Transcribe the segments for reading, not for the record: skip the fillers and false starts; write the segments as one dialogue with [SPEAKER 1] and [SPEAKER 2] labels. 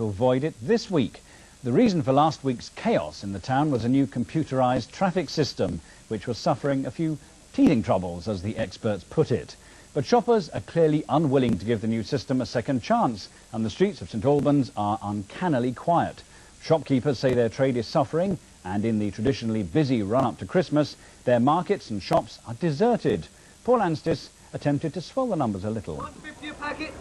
[SPEAKER 1] to avoid it this week. The reason for last week's chaos in the town was a new computerised traffic system, which was suffering a few teething troubles, as the experts put it. But shoppers are clearly unwilling to give the new system a second chance, and the streets of St Albans are uncannily quiet. Shopkeepers say their trade is suffering, and in the traditionally busy run-up to Christmas, their markets and shops are deserted. Paul Anstis attempted to swell the numbers a little.
[SPEAKER 2] £1.50 a packet.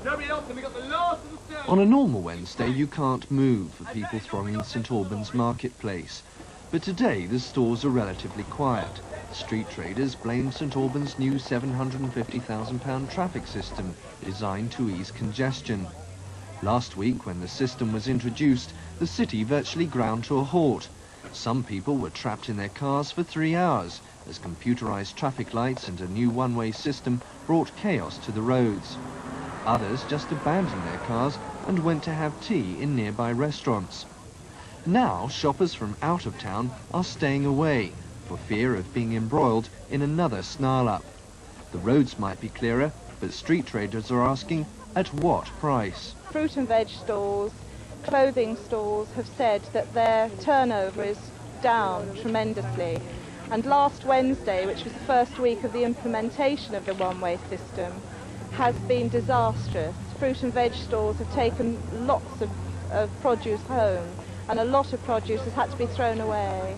[SPEAKER 2] Nobody else, and we got the last of the sale.
[SPEAKER 3] On a normal Wednesday, you can't move for people thronging St Albans marketplace. But today, the stores are relatively quiet. Street traders blame St Albans' new £750,000 traffic system designed to ease congestion. Last week, when the system was introduced, the city virtually ground to a halt. Some people were trapped in their cars for 3 hours, as computerised traffic lights and a new one-way system brought chaos to the roads. Others just abandoned their cars and went to have tea in nearby restaurants. Now, shoppers from out of town are staying away for fear of being embroiled in another snarl-up. The roads might be clearer, but street traders are asking, at what price?
[SPEAKER 4] Fruit and veg stalls, clothing stores have said that their turnover is down tremendously. And last Wednesday, which was the first week of the implementation of the one-way system, has been disastrous. Fruit and veg stores have taken lots of produce home, and a lot of produce has had to be thrown away.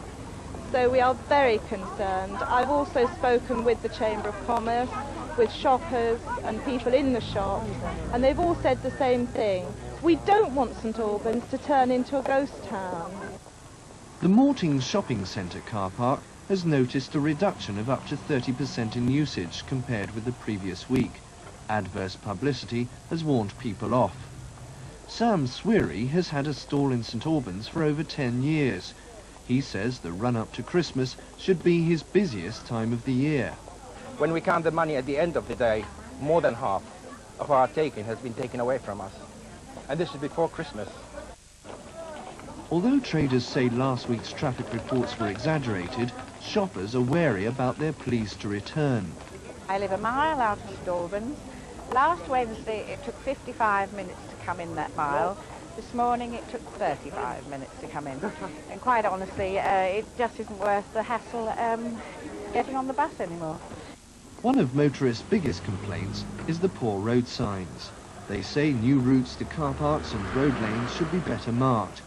[SPEAKER 4] So we are very concerned. I've also spoken with the Chamber of Commerce, with shoppers and people in the shops, and they've all said the same thing. We don't want St Albans to turn into a ghost town.
[SPEAKER 3] The Mortings shopping centre car park has noticed a reduction of up to 30% in usage compared with the previous week. Adverse publicity has warned people off. Sam Sweary has had a stall in St Albans for over 10 years. He says the run-up to Christmas should be his busiest time of the year.
[SPEAKER 5] When we count the money at the end of the day, more than half of our taking has been taken away from us. And this is before Christmas.
[SPEAKER 3] Although traders say last week's traffic reports were exaggerated, shoppers are wary about their pleas to return.
[SPEAKER 6] I live a mile out of St Albans. Last Wednesday it took 55 minutes to come in that mile. This morning it took 35 minutes to come in. And quite honestly, it just isn't worth the hassle getting on the bus anymore.
[SPEAKER 3] One of motorists' biggest complaints is the poor road signs. They say new routes to car parks and road lanes should be better marked.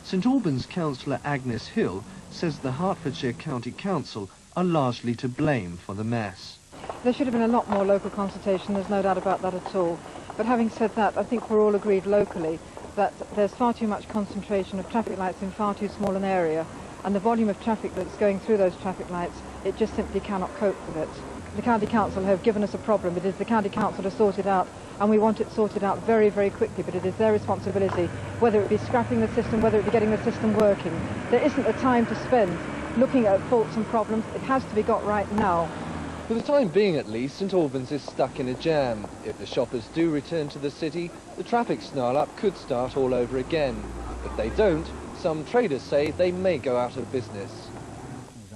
[SPEAKER 3] St Albans councillor Agnes Hill says the Hertfordshire County Council are largely to blame for the mess.
[SPEAKER 7] There should have been a lot more local consultation, there's no doubt about that at all. But having said that, I think we're all agreed locally that there's far too much concentration of traffic lights in far too small an area, and the volume of traffic that's going through those traffic lights, it just simply cannot cope with it. The County Council have given us a problem. It is the County Council to sort it out, and we want it sorted out very, very quickly, but it is their responsibility, whether it be scrapping the system, whether it be getting the system working. There isn't a time to spend looking at faults and problems. It has to be got right now.
[SPEAKER 8] For the time being at least, St Albans is stuck in a jam. If the shoppers do return to the city, the traffic snarl-up could start all over again. If they don't, some traders say they may go out of business.